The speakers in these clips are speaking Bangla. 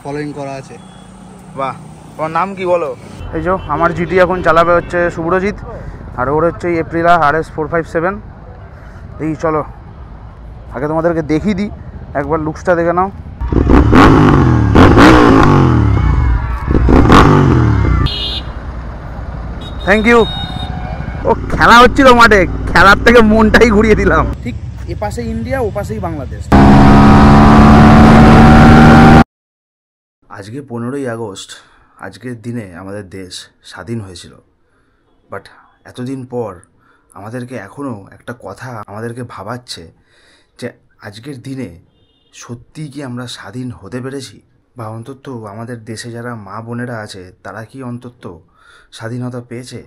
ফলোইং করা আছে। বাহ, তোমার নাম কি বলো? এই যে আমার জিটি এখন চালাবে হচ্ছে শুভ্রজিৎ, আর ওর হচ্ছে এপ্রিলা RS457। এই চলো আগে তোমাদেরকে দেখিয়ে দিই, একবার লুকসটা দেখে নাও। Thank you. ও খেলা হচ্ছিল মাঠে, খেলার থেকে মনটাই ঘুরিয়ে দিলাম। ঠিক এ পাশে ইন্ডিয়া, ও পাশেই বাংলাদেশ। আজকে 15ই আগস্ট, আজকের দিনে আমাদের দেশ স্বাধীন হয়েছিল। বাট এতদিন পর আমাদেরকে এখনও একটা কথা আমাদেরকে ভাবাচ্ছে যে আজকের দিনে সত্যিই কি আমরা স্বাধীন হতে পেরেছি, বা অন্তত আমাদের দেশে যারা মা বোনেরা আছে তারা কি অন্তত স্বাধীনতা পেয়েছে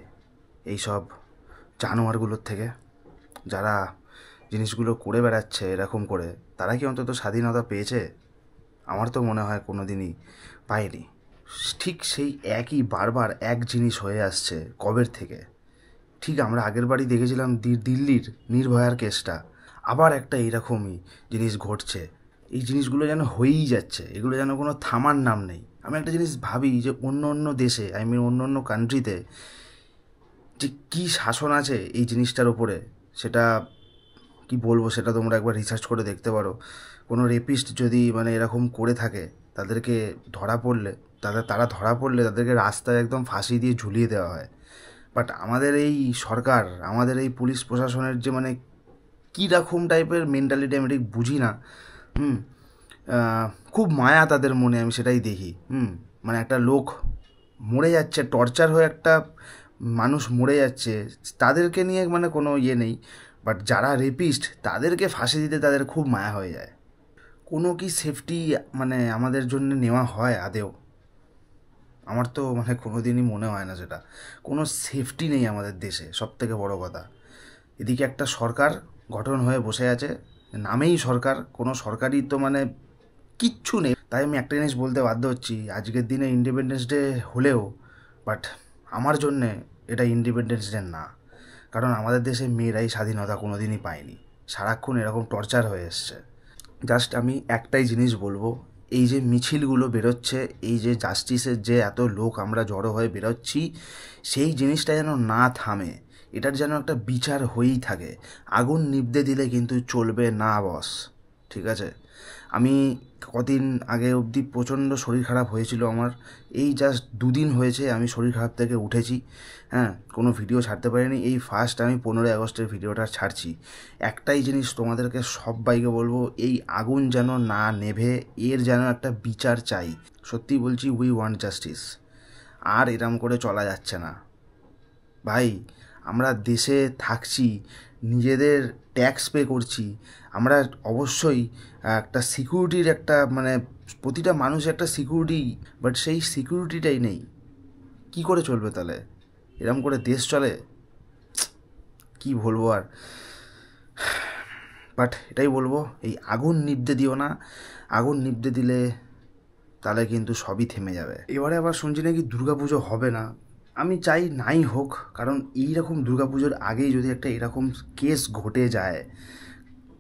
এই সব জানোয়ারগুলোর থেকে, যারা জিনিসগুলো করে বেড়াচ্ছে এরকম করে, তারা কি অন্তত স্বাধীনতা পেয়েছে? আমার তো মনে হয় কোনো দিনই পায়নি। ঠিক সেই একই বারবার এক জিনিস হয়ে আসছে কবের থেকে। ঠিক আমরা আগের বারই দেখেছিলাম দিল্লির নির্ভয়ার কেসটা, আবার একটা এইরকমই জিনিস ঘটছে। এই জিনিসগুলো যেন হয়েই যাচ্ছে, এগুলো যেন কোনো থামার নাম নেই। আমি একটা জিনিস ভাবি যে অন্য দেশে, অন্য কান্ট্রিতে যে কী শাসন আছে এই জিনিসটার ওপরে, সেটা কি বলবো, সেটা তোমরা একবার রিসার্চ করে দেখতে পারো। কোনো রেপিস্ট যদি এরকম করে থাকে, তাদেরকে তারা ধরা পড়লে তাদেরকে রাস্তায় একদম ফাঁসি দিয়ে ঝুলিয়ে দেওয়া হয়। বাট আমাদের এই সরকার, আমাদের এই পুলিশ প্রশাসনের যে কীরকম টাইপের মেন্টালিটি আমি ঠিক বুঝি না। খুব মায়া তাদের মনে, আমি সেটাই দেখি। একটা লোক মরে যাচ্ছে, টর্চার হয়ে একটা মানুষ মরে যাচ্ছে, তাদেরকে নিয়ে কোনো ইয়ে নেই। বাট যারা রেপিস্ট তাদেরকে ফাঁসি দিতে তাদের খুব মায়া হয়ে যায়। কোনো কি সেফটি আমাদের জন্য নেওয়া হয় আদেও? আমার তো কোনো দিনই মনে হয় না সেটা। কোনো সেফটি নেই আমাদের দেশে, সবথেকে বড় কথা। এদিকে একটা সরকার গঠন হয়ে বসে আছে, নামেই সরকার, কোনো সরকারই তো কিচ্ছু নেই। তাই আমি একটা জিনিস বলতে বাধ্য হচ্ছি, আজকের দিনে ইন্ডিপেন্ডেন্স ডে হলেও বাট আমার জন্যে এটা ইন্ডিপেন্ডেন্স ডে না। কারণ আমাদের দেশে মেয়েরাই স্বাধীনতা কোনো দিনই পায়নি, সারাক্ষণ এরকম টর্চার হয়ে এসছে। জাস্ট আমি একটাই জিনিস বলবো, এই যে মিছিলগুলো বেরোচ্ছে, এই যে জাস্টিসের যে এত লোক আমরা জড়ো হয়ে বেরোচ্ছি, সেই জিনিসটা যেন না থামে, এটার যেন একটা বিচার হয়েই থাকে। আগুন নিভতে দিলে কিন্তু চলবে না বস, ঠিক আছে? আমি কদিন আগে অবধি প্রচণ্ড শরীর খারাপ হয়েছিল আমার, এই জাস্ট 2 দিন হয়েছে আমি শরীর খারাপ থেকে উঠেছি। কোনো ভিডিও ছাড়তে পারিনি, এই ফার্স্ট আমি 15ই আগস্টের ভিডিওটা ছাড়ছি। একটাই জিনিস তোমাদেরকে সবাইকে বলবো, এই আগুন যেন না নেভে, এর যেন একটা বিচার চাই। সত্যি বলছি, উই ওয়ান্ট জাস্টিস। আর এরম করে চলা যাচ্ছে না ভাই। আমরা দেশে থাকছি, নিজেদের ট্যাক্স পে করছি, আমরা অবশ্যই একটা সিকিউরিটির একটা প্রতিটা মানুষের একটা সিকিউরিটি, বাট সেই সিকিউরিটিটাই নেই। কি করে চলবে তাহলে? এরম করে দেশ চলে? কি বলবো আর। বাট এটাই বলবো, এই আগুন নিভতে দিও না। আগুন নিভতে দিলে তাহলে কিন্তু সবই থেমে যাবে। এবারে আবার শুনছি নাকি দুর্গাপুজো হবে না। আমি চাই নাই হোক, কারণ এইরকম দুর্গাপুজোর আগেই যদি একটা এরকম কেস ঘটে যায়,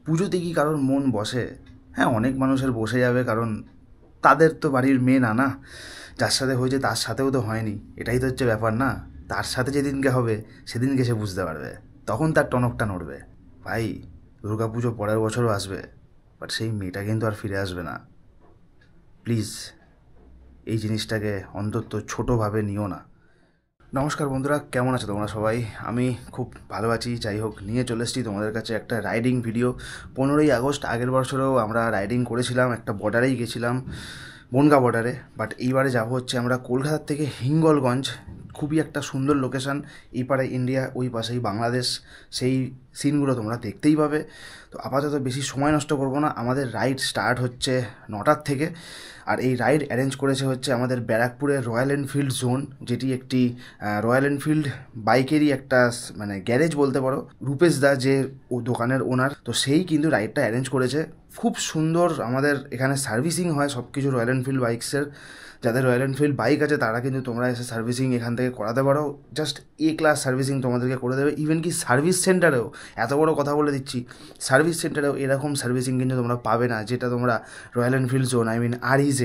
পুজোতে কি কারোর মন বসে? হ্যাঁ, অনেক মানুষের বসে যাবে, কারণ তাদের তো বাড়ির মেয়ে না, যার সাথে হয়েছে তার সাথেও তো হয়নি, এটাই তো হচ্ছে ব্যাপার না। তার সাথে যেদিনকে হবে সেদিনকে সে বুঝতে পারবে, তখন তার টনকটা নড়বে। ভাই, দুর্গাপুজো পরের বছরও আসবে, বাট সেই মেয়েটা কিন্তু আর ফিরে আসবে না। প্লিজ এই জিনিসটাকে অন্তত ছোটোভাবে নিও না। নমস্কার বন্ধুরা, কেমন আছো তোমরা সবাই? আমি খুব ভালো আছি। যাই হোক, নিয়ে চলে এসেছি তোমাদের কাছে একটা রাইডিং ভিডিও। 15ই আগস্ট আগের বছরেও আমরা রাইডিং করেছিলাম, একটা বর্ডারেই গেছিলাম, বনগাঁ বর্ডারে। বাট এইবারে যাবো হচ্ছে আমরা কলকাতার থেকে হিঙ্গলগঞ্জ। খুবই একটা সুন্দর লোকেশান, এই পারে ইন্ডিয়া, ওই পাশেই বাংলাদেশ। সেই সিনগুলো তোমরা দেখতেই পাবে। তো আপাতত বেশি সময় নষ্ট করবো না, আমাদের রাইড স্টার্ট হচ্ছে 9টার থেকে। আর এই রাইড অ্যারেঞ্জ করেছে হচ্ছে আমাদের ব্যারাকপুরের রয়্যাল এনফিল্ড জোন, যেটি একটি রয়্যাল এনফিল্ড বাইকেরই একটা গ্যারেজ বলতে পারো। রূপেশ দা যে দোকানের ওনার, তো সেই কিন্তু রাইডটা অ্যারেঞ্জ করেছে। খুব সুন্দর আমাদের এখানে সার্ভিসিং হয় সব কিছু রয়্যাল এনফিল্ড বাইকসের। যাদের রয়্যাল এনফিল্ড বাইক আছে তারা কিন্তু তোমরা এসে সার্ভিসিং এখান থেকে করাতে পারো। জাস্ট ক্লাস সার্ভিসিং তোমাদেরকে করে দেবে। ইভেন কি সার্ভিস সেন্টারেও, এত বড় কথা বলে দিচ্ছি, সার্ভিস সেন্টারেও এরকম সার্ভিসিং কিন্তু তোমরা পাবে না, যেটা তোমরা royal Enfield zone REZ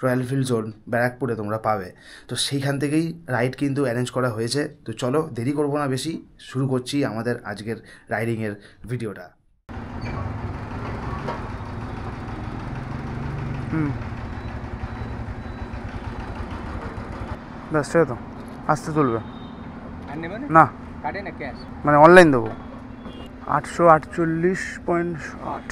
royal Enfield zone ব্যারাকপুরে তোমরা পাবে। তো সেইখান থেকেই রাইড কিন্তু অ্যারেঞ্জ করা হয়েছে। তো চলো দেরি করবো না বেশি, শুরু করছি আমাদের আজকের রাইডিংয়ের ভিডিওটা। ব্যাস ঠিক তো, আসতে চলবে না, মানে অনলাইন দেবো। 848.8।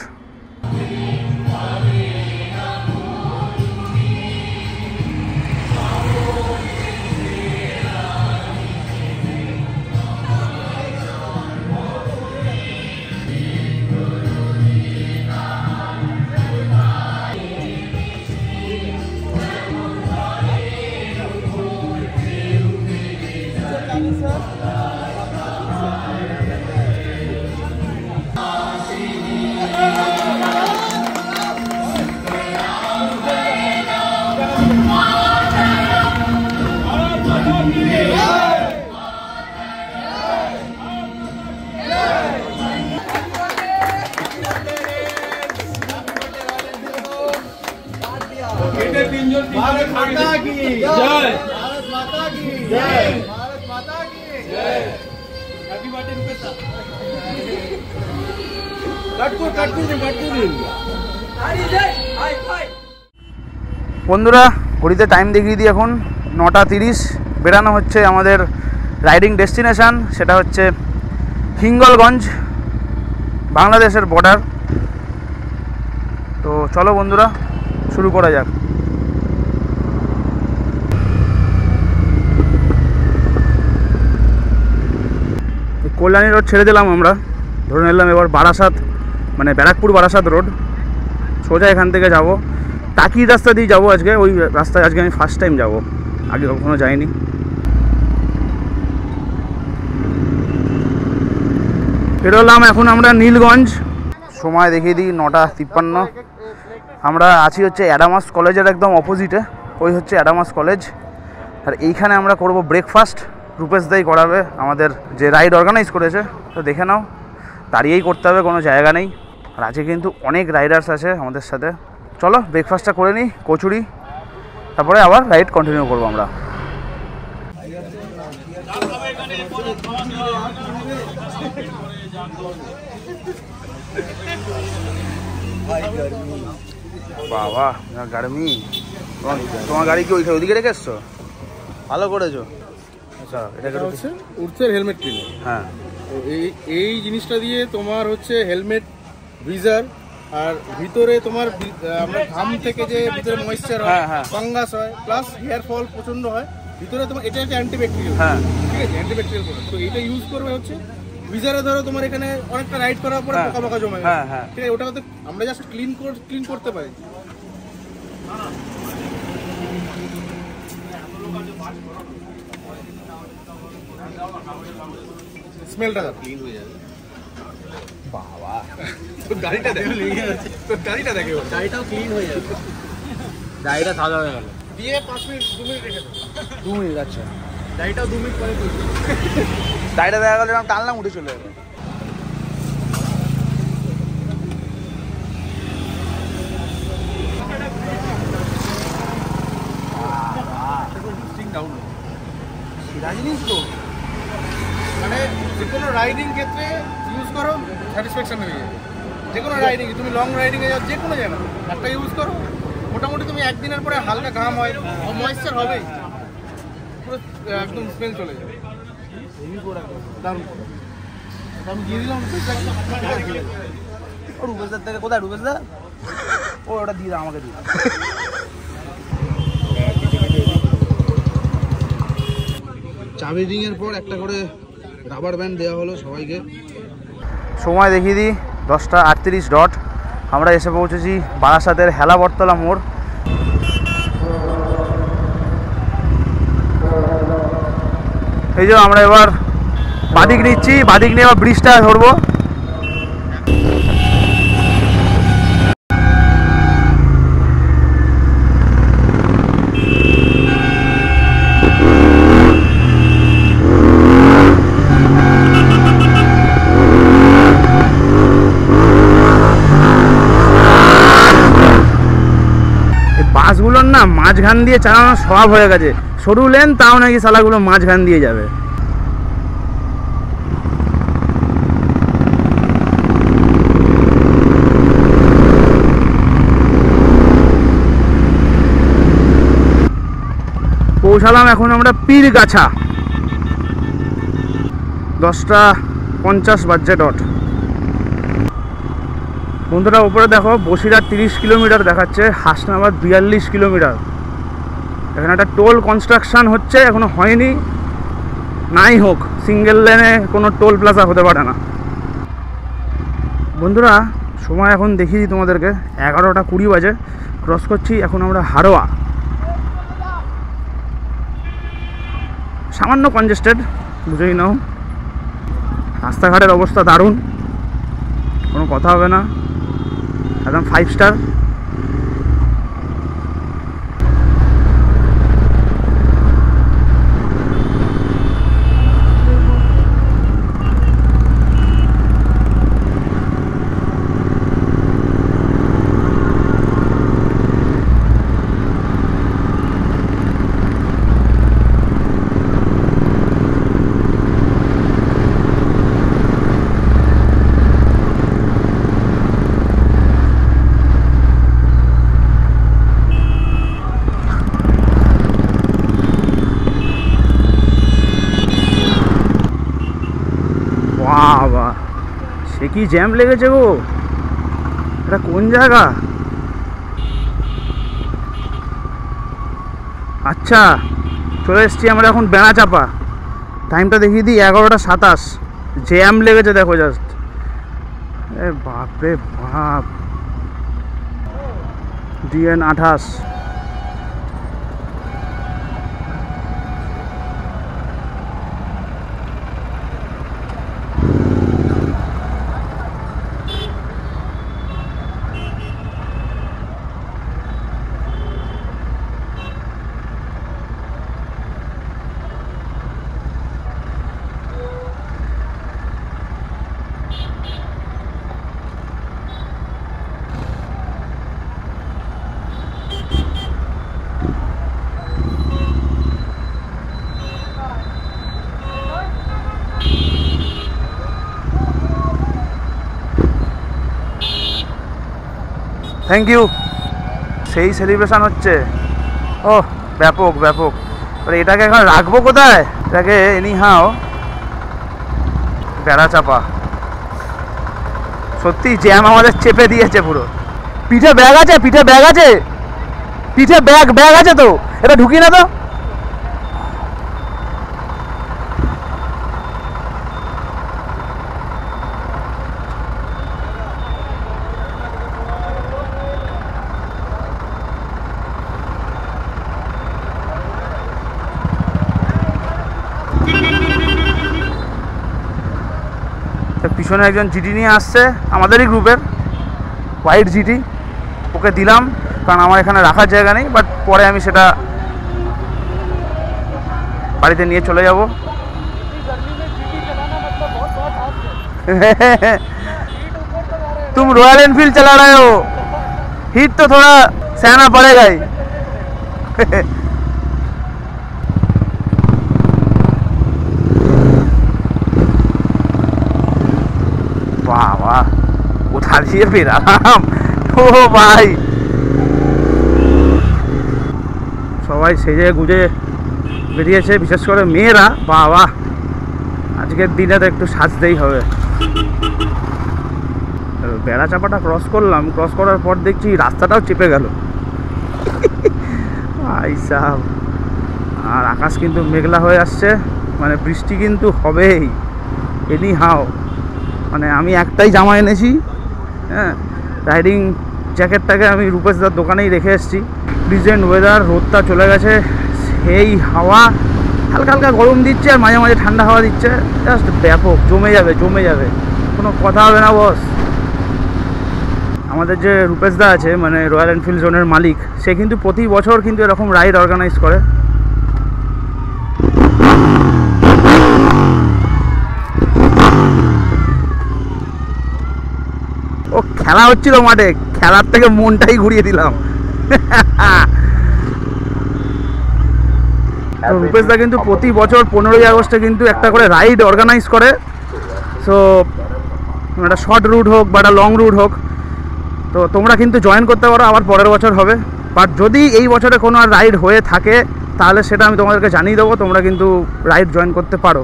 भारत माता की जय, भारत माता की जय, भारत माता की जय। Happy birthday Rupesh. বন্ধুরা ঘড়িতে টাইম দেখিয়ে দিই, এখন 9:30। বেরানো হচ্ছে আমাদের রাইডিং ডেস্টিনেশান, সেটা হচ্ছে হিঙ্গলগঞ্জ, বাংলাদেশের বর্ডার। তো চলো বন্ধুরা শুরু করা যাক। কল্যাণী রোড ছেড়ে দিলাম আমরা, ধরে নিলাম এবার বারাসাত, মানে ব্যারাকপুর বারাসাত রোড। সোজা এখান থেকে যাব, টাকি রাস্তা দিয়ে যাব আজকে। ওই রাস্তায় আজকে আমি ফার্স্ট টাইম যাব, আগে কখনো যাইনি। বেরোলাম এখন আমরা নীলগঞ্জ। সময় দেখিয়ে দিই 9:53। আমরা আছি হচ্ছে অ্যাডামাস কলেজের একদম অপোজিটে, ওই হচ্ছে অ্যাডামাস কলেজ। আর এইখানে আমরা করব ব্রেকফাস্ট, রূপেশ দাই করাবে, আমাদের যে রাইড অর্গানাইজ করেছে। তো দেখে নাও, দাঁড়িয়েই করতে হবে, কোনো জায়গা নেই। আর আজকে কিন্তু অনেক রাইডার্স আছে আমাদের সাথে। চলো ব্রেকফাস্টটা করে নিই, কচুরি, তারপরে আবার রাইড কন্টিনিউ করবো আমরা। বাবা গার্মি, তোমার গাড়ি কি ওইদিকে রেখে এসছো? ভালো করেছো। আচ্ছা, এটা হচ্ছে উর্থের হেলমেট কিনে। হ্যাঁ, এই জিনিসটা দিয়ে তোমার হচ্ছে হেলমেট, ভিজার, আর ভিতরে তোমার আমরা ঘাম থেকে যে ভিতরে ময়েশ্চার হয়, ফাঙ্গাস হয়, প্লাস হেয়ার ফল প্রচন্ড হয় ভিতরে। তোমার এটা হচ্ছে অ্যান্টিব্যাকটেরিয়াল, ঠিক আছে, অ্যান্টিব্যাকটেরিয়াল প্রোডাক্ট। তো এটা ইউজ করবে হচ্ছে ভিজারে। ধরো তোমার এখানে অনেকটা রাইড করার পরে পোকা পোকা জমে গেছে, ঠিক আছে, ওটা হয়তো আমরা জাস্ট ক্লিন করতে পারি। স্মেলটা ক্লিন হয়ে যাবে। বাবা গাড়িটা দেখো, গাড়িটা দেখে, গাড়িটাও ক্লিন হয়ে যাবে, গাড়িটা সাদা হয়ে গেল। দিয়ে 5 মিনিট 2 মিনিট রেখে দাও। 2 মিনিট। আচ্ছা, গাড়িটাও 2 মিনিট পরে গাড়িটা দেখা গেল এরকম টানলাম, উঠে চলে যাবে। জিনিস তো মানে যে কোনো রাইডিং ক্ষেত্রে ইউজ করো, স্যাটিসফ্যাকশন হয়ে যাবে। যে কোনো রাইডিং, তুমি লং রাইডিংয়ে যাও, যে কোনো জায়গায় একটা ইউজ করো, মোটামুটি তুমি একদিনের পরে হালকা ঘাম হয়, ময়েশ্চার হবেই, পুরো একদম স্মেল চলে যাবে। দারুণ, আমি দিয়ে দিলাম। ও রূপেশদার থেকে কোথায়? রূপেশদা ও ওটা দিয়ে দাও, আমাকে দিয়ে দাও। চাবি রিংয়ের পর একটা করে রাবার ব্যান্ড দেওয়া হলো সবাইকে। সময় দেখিয়ে দিই 10:38। আমরা এসে পৌঁছেছি বারাসাতের হেলাবরতলা মোড়। এই যে আমরা এবার বাদিক নিচ্ছি, বাদিক নিয়ে এবার ব্রিজটা ধরবো। বাসগুলো শালাগুলোর না মাঝখান দিয়ে চালানোর স্বভাব হয়ে গেছে, সরু লেন তাও নাকি শালাগুলো মাঝখান দিয়ে যাবে। পৌঁছালাম এখন আমরা পীরগাছা, 10:50 বাজছে ডট। বন্ধুরা উপরে দেখো বসিরহাট 30 কিলোমিটার দেখাচ্ছে, হাসনাবাদ 42 কিলোমিটার। এখানে একটা টোল কনস্ট্রাকশন হচ্ছে, এখনো হয়নি, নাই হোক, সিঙ্গেল লেনে কোনো টোল প্লাজা হতে পারে না। বন্ধুরা সময় এখন দেখিয়ে দিই তোমাদেরকে, 11:20 বাজে। ক্রস করছি এখন আমরা হারোয়া। সামান্য কনজেস্টেড, বুঝেই নাও। রাস্তাঘাটের অবস্থা দারুণ, কোনো কথা হবে না, একদম 5 স্টার। বাবা সে কি জ্যাম লেগেছে গো, এটা কোন জায়গা? আচ্ছা চলে এসছি আমরা এখন বেড়াচাপা। টাইমটা দেখিয়ে দিই, 11:27। জ্যাম লেগেছে দেখো জাস্ট, এ বাপরে বাপ। DN 28। Thank you. সেই সেলিব্রেশন হচ্ছে, ও ব্যাপক ব্যাপক। এটাকে এখন রাখবো কোথায়? এটাকে এনিহাও বেড়াচাপা। সত্যি জ্যাম আমাদের চেপে দিয়েছে পুরো। পিঠে ব্যাগ আছে, পিঠে ব্যাগ আছে, পিঠে ব্যাগ আছে তো, এটা ঢুকি না তো। পিছনে একজন জিটি নিয়ে আসছে, আমাদেরই গ্রুপের, হোয়াইট জিটি। ওকে দিলাম কারণ আমার এখানে রাখার জায়গা নেই, বাট পরে আমি সেটা বাড়িতে নিয়ে চলে যাব। तुम रॉयल एनफील्ड चला रहे हो, हीट तो थोड़ा सहना पड़ेगा ही। वाह वाह, उठा दिए फिर आराम। ओ भाई সবাই সেজে গুজে বেরিয়েছে, বিশেষ করে মেয়েরা। বাবা আজকের দিনে তো একটু সাজতেই হবে। বেড়াচাপাটা ক্রস করলাম, ক্রস করার পর দেখছি রাস্তাটাও চেপে গেল ভাই সাহেব। আর আকাশ কিন্তু মেঘলা হয়ে আসছে, মানে বৃষ্টি কিন্তু হবেই এনি হাও। মানে আমি একটাই জামা এনেছি, হ্যাঁ, রাইডিং জ্যাকেটটাকে আমি রূপেশদার দোকানেই রেখে এসেছি। প্লিজেন্ট ওয়েদার, রোদটা চলে গেছে, সেই হাওয়া হালকা হালকা গরম দিচ্ছে আর মাঝে মাঝে ঠান্ডা হাওয়া দিচ্ছে, জাস্ট ব্যাপক। জমে যাবে জমে যাবে, কোনো কথা হবে না বস। আমাদের যে রূপেশদা আছে, মানে রয়্যাল এনফিল্ড জোনের মালিক, সে কিন্তু প্রতি বছর কিন্তু এরকম রাইড অর্গানাইজ করে। ও খেলা হচ্ছিল মাঠে, খেলার থেকে মনটাই ঘুরিয়ে দিলাম। তো রূপেশদা কিন্তু প্রতি বছর 15ই আগস্টে কিন্তু একটা করে রাইড অর্গানাইজ করে। সো একটা শর্ট রুট হোক বা একটা লং রুট হোক, তো তোমরা কিন্তু জয়েন করতে পারো, আবার পরের বছর হবে। বাট যদি এই বছরে কোনো আর রাইড হয়ে থাকে তাহলে সেটা আমি তোমাদেরকে জানিয়ে দেবো, তোমরা কিন্তু রাইড জয়েন করতে পারো।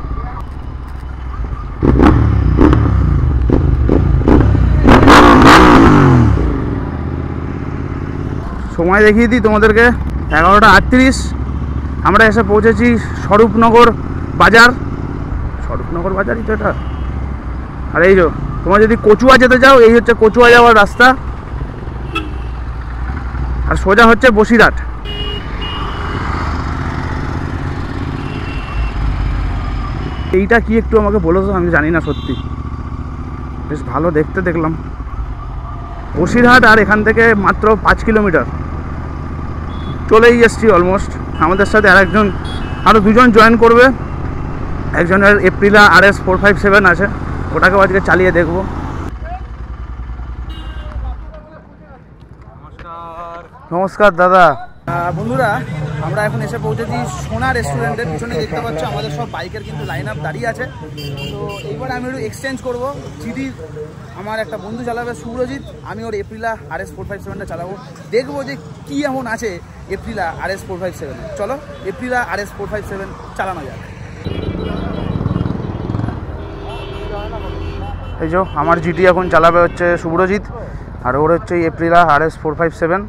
সময় দেখিয়ে দিই তোমাদেরকে, 11টা 38। আমরা এসে পৌঁছেছি স্বরূপনগর বাজার। স্বরূপনগর বাজারই তো এটা। আর এই যে তোমরা যদি কচুয়া যেতে চাও, এই হচ্ছে কচুয়া যাওয়ার রাস্তা, আর সোজা হচ্ছে বসিরহাট। এইটা কি একটু আমাকে বলো তো, আমি জানি না সত্যি। বেশ ভালো দেখতে দেখলাম। বসিরহাট আর এখান থেকে মাত্র 5 কিলোমিটার। চলেই এসছি অলমোস্ট। আমাদের সাথে আরও দুজন জয়েন করবে। একজনের এপ্রিলা RS 457 আছে, ওটাকেও আজকে চালিয়ে দেখব। নমস্কার দাদা। বন্ধুরা, আমরা এখন এসে পৌঁছেছি সোনা রেস্টুরেন্টের পিছনে। দেখতে পাচ্ছ আমাদের সব বাইকের কিন্তু লাইন আপ দাঁড়িয়ে আছে। তো এইবার আমি একটু এক্সচেঞ্জ করবো। জিডি আমার একটা বন্ধু চালাবে, শুভ্রজিৎ, আমি ওর এপ্রিলা RS 457টা চালাবো। দেখবো যে কী এমন আছে এপ্রিলা RS 457। চলো এপ্রিলা RS 457 চালানো যাক। এই যে আমার জিডি এখন চালাবে হচ্ছে শুভ্রজিৎ, আর ওর হচ্ছে এপ্রিলা RS 457।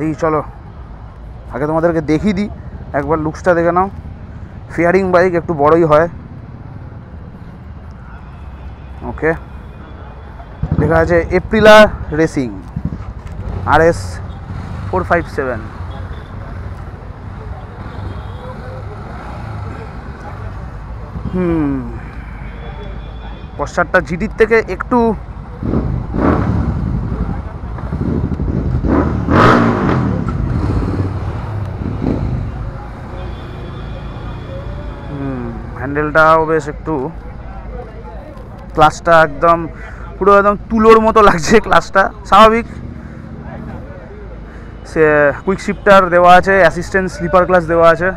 এই চলো আগে তোমাদেরকে দেখিয়ে দিই, একবার লুকসটা দেখে নাও। ফেয়ারিং বাইক একটু বড়ই হয়। ওকে, লেখা আছে এপ্রিলা রেসিং RS 457। পশ্চাৎটা জিডির থেকে একটু হ্যান্ডেলটাও বেশ একটু, ক্লাসটা একদম পুরো একদম তুলোর মতো লাগছে ক্লাসটা। স্বাভাবিক, সে কুইক শিফটার দেওয়া আছে, অ্যাসিস্ট্যান্ট স্লিপার ক্লাস দেওয়া আছে।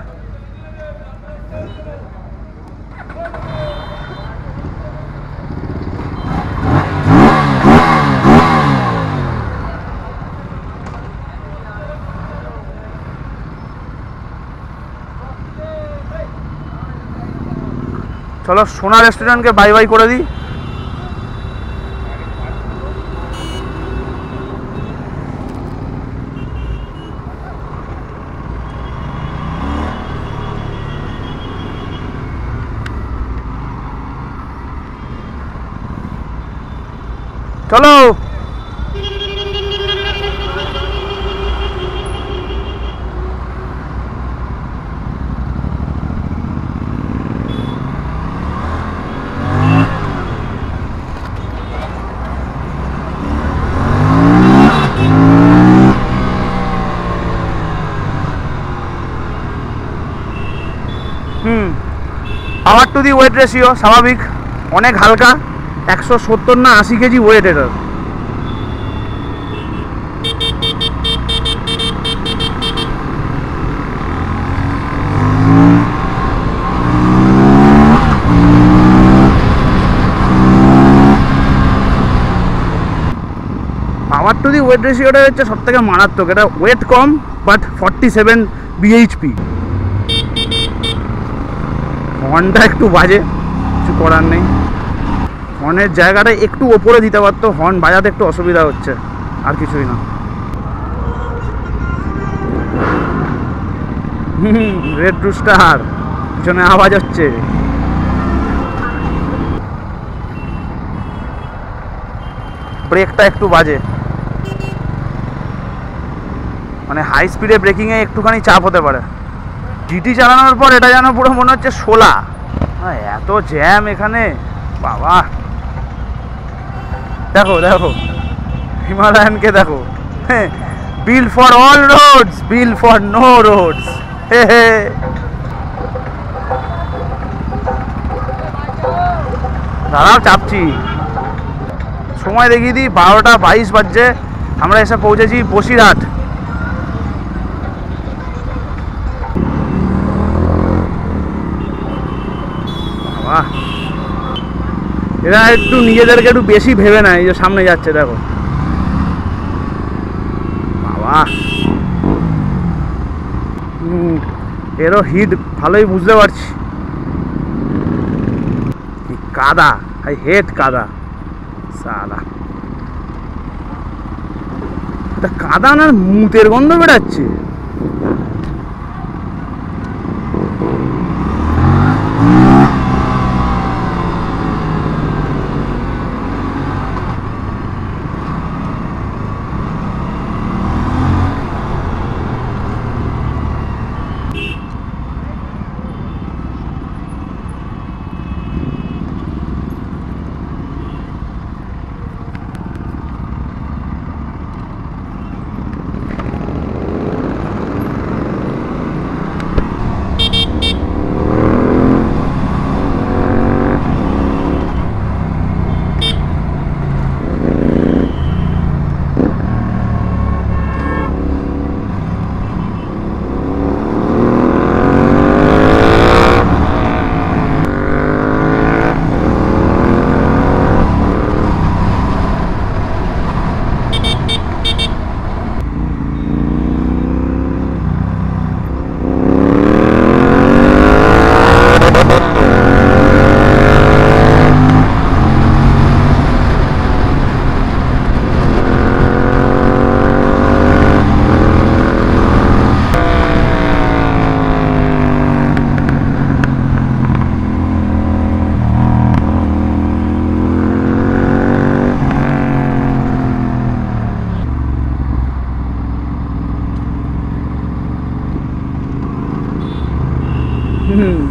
চলো সোনা রেস্টুরেন্টকে বাই বাই করে দিই। চলো power to the weight ratio স্বাভাবিক, অনেক হালকা, 170 না 80 কেজি ওয়েট এটার। পাওয়ার টু দি ওয়েট রেশিওটা হচ্ছে সব থেকে মারাত্মক। এটা ওয়েট কম বাট 47 bhp। হর্নটা একটু বাজে, কিছু করার নেই। হর্নের জায়গাটা একটু ওপরে দিতে পারতো, হর্ন বাজাতে একটু অসুবিধা হচ্ছে, আর কিছুই না। রেড রুস্টার পিছনে আওয়াজ হচ্ছে। ব্রেকটা একটু বাজে, মানে হাই স্পিডে ব্রেকিংয়ে একটুখানি চাপ হতে পারে। জিটি চালানোর পর এটা যেন পুরো মনে হচ্ছে শোলা। এত জ্যাম এখানে বাবা। দেখো দেখো হিমালয়ানকে দেখো, built for all roads, built for no roads. দাঁড়াও চাপছি। সময় দেখিয়ে দিই, 12টা 22 বাজছে। আমরা এসে পৌঁছেছি বসিরহাট। এরা একটু নিজেদেরকে একটু বেশি ভেবে নেয়, এই যে সামনে যাচ্ছে দেখো বাবা। এরও হিট ভালোই বুঝতে পারছি। কি কাদা, আই হেট কাদা সালা। কাদা না মুতের গন্ধ বেড়াচ্ছে।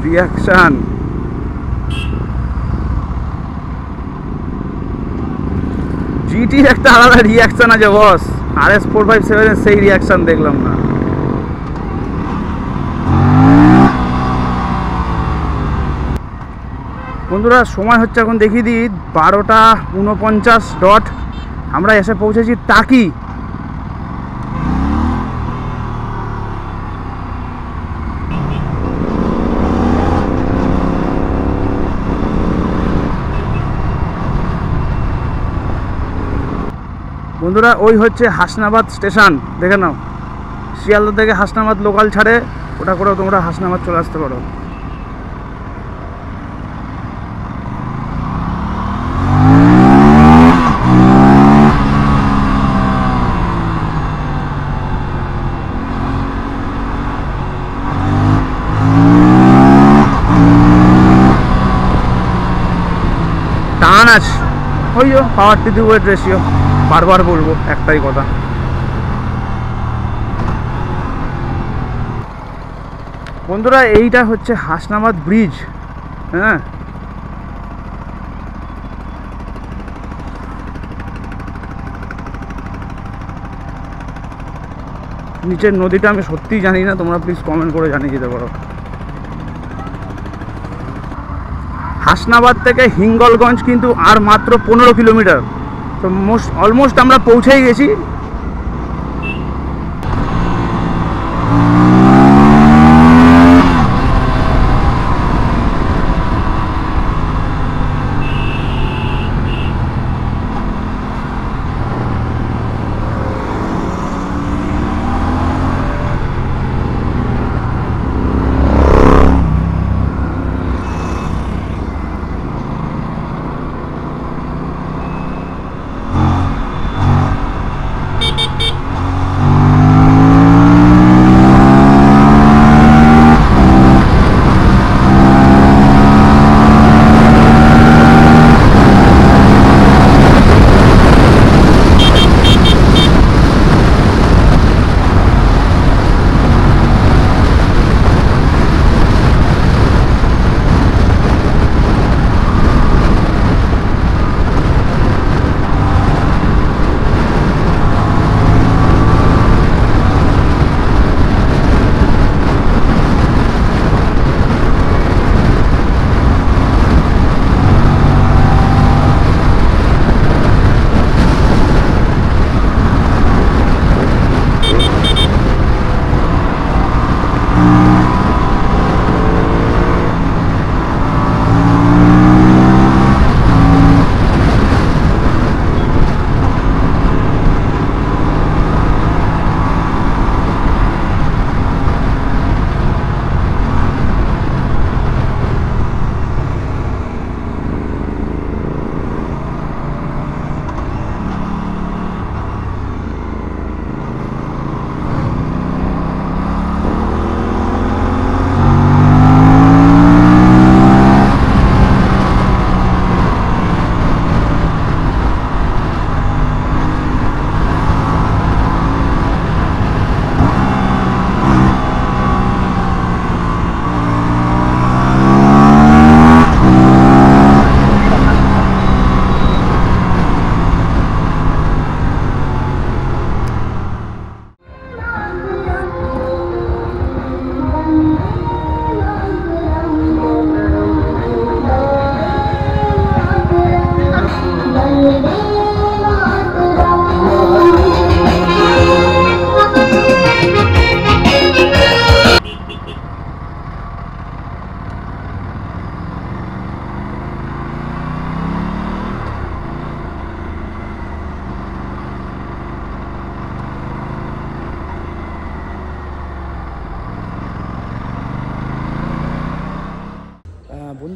রিয়াকশন জিটির একটা আলাদা রিয়াকশন আছে বস, RS457 এর সেই রিয়াকশন দেখলাম না। বন্ধুরা সময় হচ্ছে এখন দেখিয়ে দিই 12:49 আমরা এসে পৌঁছেছি টাকি। বন্ধুরা ওই হচ্ছে হাসনাবাদ স্টেশন, দেখে নাও। শিয়ালদা থেকে হাসনাবাদ লোকাল ছাড়ে, ওটা করেও তোমরা হাসনাবাদ চলে আসতে পারো। টান আছে ওই power to the weight ratio, বারবার বলবো একটাই কথা। বন্ধুরা এইটা হচ্ছে হাসনাবাদ ব্রিজ, হ্যাঁ নিচের নদীটা আমি সত্যিই জানি না, তোমরা প্লিজ কমেন্ট করে জানিয়ে দিতে পারো। হাসনাবাদ থেকে হিঙ্গলগঞ্জ কিন্তু আর মাত্র 15 কিলোমিটার, তো অলমোস্ট আমরা পৌঁছেই গেছি।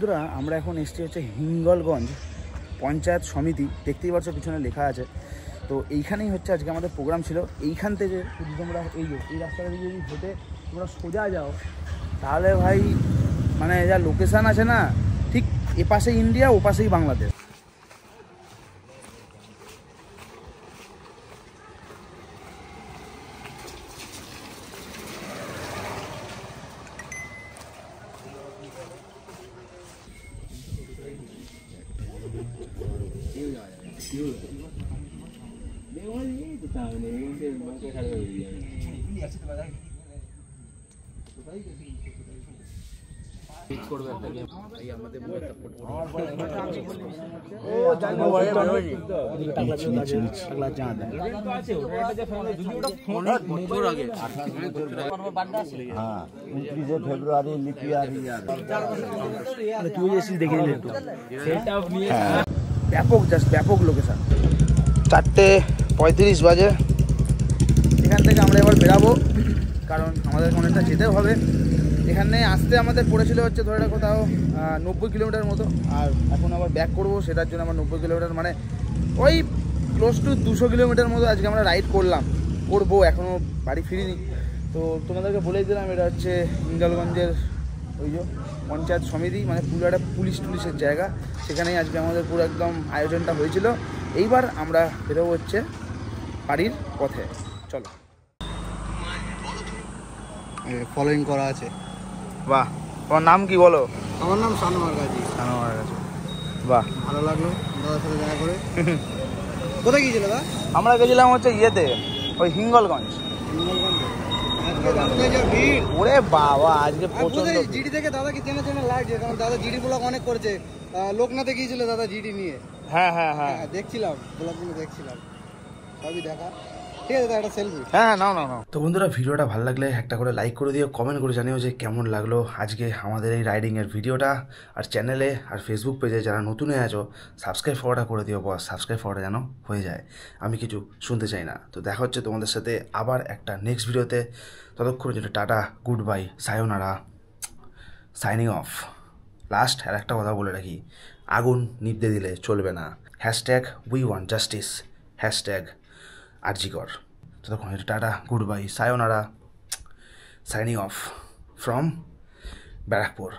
বন্ধুরা আমরা এখন এসেছি হচ্ছে হিঙ্গলগঞ্জ পঞ্চায়েত সমিতি, দেখতেই পাচ্ছ পিছনে লেখা আছে। তো এইখানেই হচ্ছে আজকে আমাদের প্রোগ্রাম ছিল। এইখান থেকে যদি তোমরা এই রাস্তাটা দিয়ে যদি হেঁটে তোমরা সোজা যাও তাহলে ভাই মানে যা লোকেশান আছে না, ঠিক এপাশে ইন্ডিয়া ওপাশেই বাংলাদেশ। ফেব্রুয়ারি ব্যাপক লোকেশন। 4:35 বাজে। এখান থেকে আমরা এবার বেরাবো, কারণ আমাদের অনেকটা যেতেও হবে। এখানে আসতে আমাদের পড়েছিল হচ্ছে ধরে রাখো তাও 90 কিলোমিটার মতো, আর এখন আবার ব্যাক করবো, সেটার জন্য আমার 90 কিলোমিটার মানে ওই ক্লোজ টু 200 কিলোমিটার মতো আজকে আমরা রাইড করবো, এখনও বাড়ি ফিরিনি। তো তোমাদেরকে বলেই দিলাম এটা হচ্ছে হিঙ্গলগঞ্জের ওই যে পঞ্চায়েত সমিতি, মানে পুরো একটা পুলিশের জায়গা, সেখানেই আজকে আমাদের পুরো একদম আয়োজনটা হয়েছিল। এইবার আমরা বেরোবো হচ্ছে বাড়ির পথে। চলো, ফলোইং করা আছে। বাহ, তোমার নাম কি বলো? আমার নাম সানোয়ার গাজী। বাহ, ভালো লাগলো দাদার সাথে দেখা করে। কোথায় গিয়েছিল দাদা? আমরা গেছিলাম হচ্ছে ইয়েতে, ওই হিঙ্গলগঞ্জ। ওরে বাবা, আজকে প্রচন্ড জিডি থেকে দাদা কি চেনা চেনা লাগছে, কারণ দাদা জিডি ব্লগ অনেক করেছে। লোকনাথে গিয়েছিল দাদা জিডি নিয়ে। হ্যাঁ, দেখছিলাম ব্লগগুলো, দেখছিলাম সবই দেখা। ঠিক আছে দাদা, একটা সেলফি। হ্যাঁ, নাও। তো বন্ধুরা, ভিডিওটা ভালো লাগলে একটা করে লাইক করে দিও, কমেন্ট করে জানিও যে কেমন লাগলো আজকে আমাদের এই রাইডিংয়ের ভিডিওটা। আর চ্যানেলে আর ফেসবুক পেজে যারা নতুন হয়ে আছো সাবস্ক্রাইব করাটা করে দিও বস, সাবস্ক্রাইব করাটা যেন হয়ে যায়, আমি কিছু শুনতে চাই না। তো দেখা হচ্ছে তোমাদের সাথে আবার একটা নেক্সট ভিডিওতে। ততক্ষণ যেটা tata, good bye, সায়োনারা, signing off. Last আর একটা কথা বলে রাখি, আগুন নিভতে দিলে চলবে না। #We want justice, #RG Kar. ততক্ষণ এটা tata, good bye, সায়োনারা, signing off from Barrackpore.